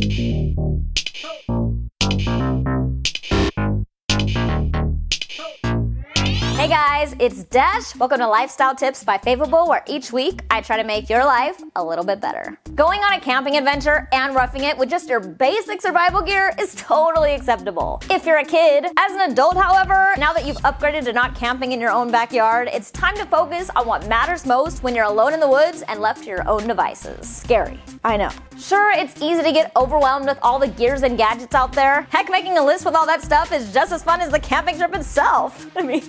Hey guys, it's Dash. Welcome to Lifestyle Tips by Favorable, where each week I try to make your life a little bit better. Going on a camping adventure and roughing it with just your basic survival gear is totally acceptable. If you're a kid, as an adult, however, now that you've upgraded to not camping in your own backyard, it's time to focus on what matters most when you're alone in the woods and left to your own devices. Scary, I know. Sure, it's easy to get overwhelmed with all the gears and gadgets out there. Heck, making a list with all that stuff is just as fun as the camping trip itself. I mean,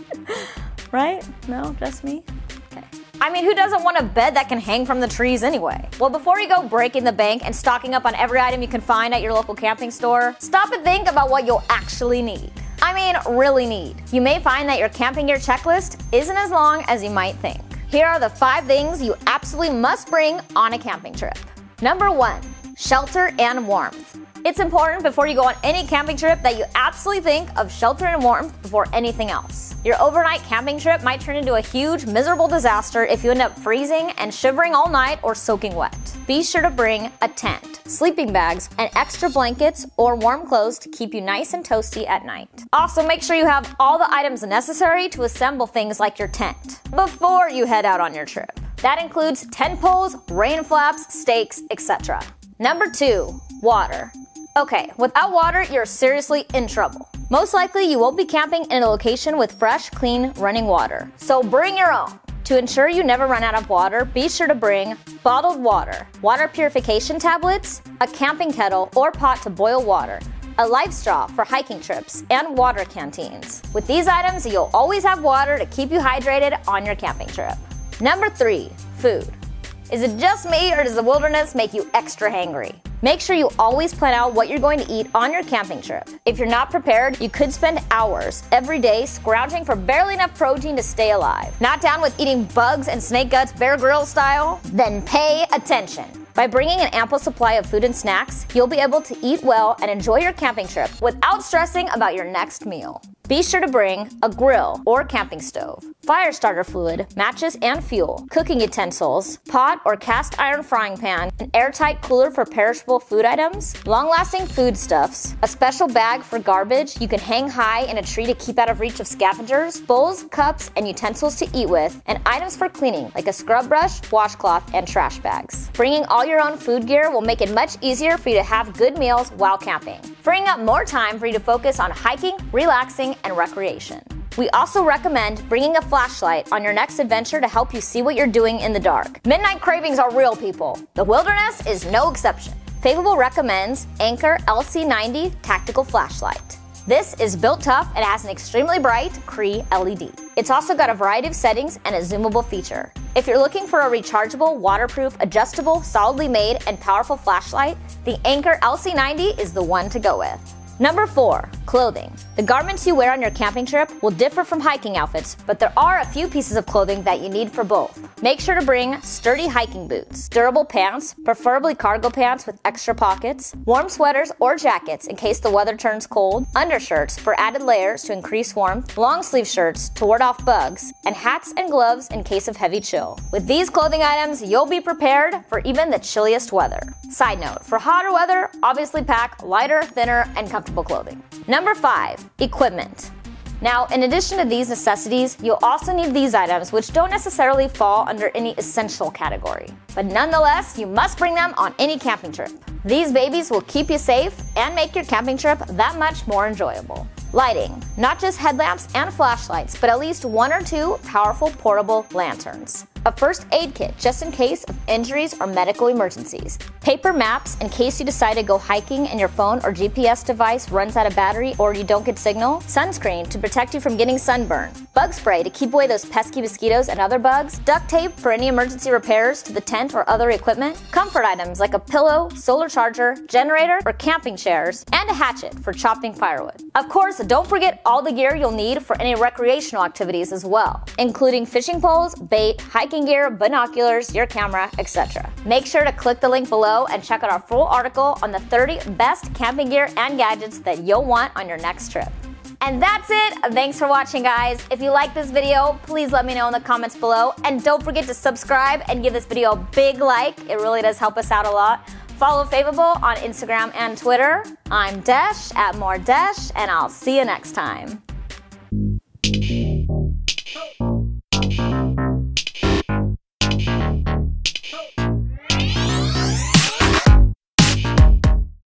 right? No, just me? Okay. I mean, who doesn't want a bed that can hang from the trees anyway? Well, before you go breaking the bank and stocking up on every item you can find at your local camping store, stop and think about what you'll actually need. I mean, really need. You may find that your camping gear checklist isn't as long as you might think. Here are the 5 things you absolutely must bring on a camping trip. Number 1, shelter and warmth. It's important before you go on any camping trip that you absolutely think of shelter and warmth before anything else. Your overnight camping trip might turn into a huge, miserable disaster if you end up freezing and shivering all night or soaking wet. Be sure to bring a tent, sleeping bags, and extra blankets or warm clothes to keep you nice and toasty at night. Also, make sure you have all the items necessary to assemble things like your tent before you head out on your trip. That includes tent poles, rain flaps, stakes, etc. Number 2, water. Okay, without water, you're seriously in trouble. Most likely, you won't be camping in a location with fresh, clean, running water. So bring your own. To ensure you never run out of water, be sure to bring bottled water, water purification tablets, a camping kettle or pot to boil water, a life straw for hiking trips, and water canteens. With these items, you'll always have water to keep you hydrated on your camping trip. Number 3, food. Is it just me, or does the wilderness make you extra hangry? Make sure you always plan out what you're going to eat on your camping trip. If you're not prepared, you could spend hours every day scrounging for barely enough protein to stay alive. Not down with eating bugs and snake guts Bear Grylls style? Then pay attention. By bringing an ample supply of food and snacks, you'll be able to eat well and enjoy your camping trip without stressing about your next meal. Be sure to bring a grill or camping stove, fire starter fluid, matches and fuel, cooking utensils, pot or cast iron frying pan, an airtight cooler for perishable food items, long-lasting foodstuffs, a special bag for garbage you can hang high in a tree to keep out of reach of scavengers, bowls, cups, and utensils to eat with, and items for cleaning like a scrub brush, washcloth, and trash bags. Bringing all your own food gear will make it much easier for you to have good meals while camping, freeing up more time for you to focus on hiking, relaxing, and recreation. We also recommend bringing a flashlight on your next adventure to help you see what you're doing in the dark. Midnight cravings are real, people. The wilderness is no exception. Favorable recommends Anker LC90 Tactical Flashlight. This is built tough and has an extremely bright Cree LED. It's also got a variety of settings and a zoomable feature. If you're looking for a rechargeable, waterproof, adjustable, solidly made, and powerful flashlight, the Anker LC90 is the one to go with. Number 4, clothing. The garments you wear on your camping trip will differ from hiking outfits, but there are a few pieces of clothing that you need for both. Make sure to bring sturdy hiking boots, durable pants, preferably cargo pants with extra pockets, warm sweaters or jackets in case the weather turns cold, undershirts for added layers to increase warmth, long sleeve shirts to ward off bugs, and hats and gloves in case of heavy chill. With these clothing items, you'll be prepared for even the chilliest weather. Side note, for hotter weather, obviously pack lighter, thinner, and comfortable clothing. Number 5, equipment. Now, in addition to these necessities, you'll also need these items, which don't necessarily fall under any essential category. But nonetheless, you must bring them on any camping trip. These babies will keep you safe and make your camping trip that much more enjoyable. Lighting, not just headlamps and flashlights, but at least 1 or 2 powerful portable lanterns. A first aid kit just in case of injuries or medical emergencies. Paper maps in case you decide to go hiking and your phone or GPS device runs out of battery or you don't get signal. Sunscreen to protect you from getting sunburn. Bug spray to keep away those pesky mosquitoes and other bugs. Duct tape for any emergency repairs to the tent or other equipment. Comfort items like a pillow, solar charger, generator for camping chairs, and a hatchet for chopping firewood. Of course, don't forget all the gear you'll need for any recreational activities as well, including fishing poles, bait, hiking gear, binoculars, your camera, etc. Make sure to click the link below and check out our full article on the 30 best camping gear and gadgets that you'll want on your next trip. And that's it. Thanks for watching, guys. If you like this video, please let me know in the comments below. And don't forget to subscribe and give this video a big like. It really does help us out a lot. Follow Favorable on Instagram and Twitter. I'm Desh at MoreDesh, and I'll see you next time.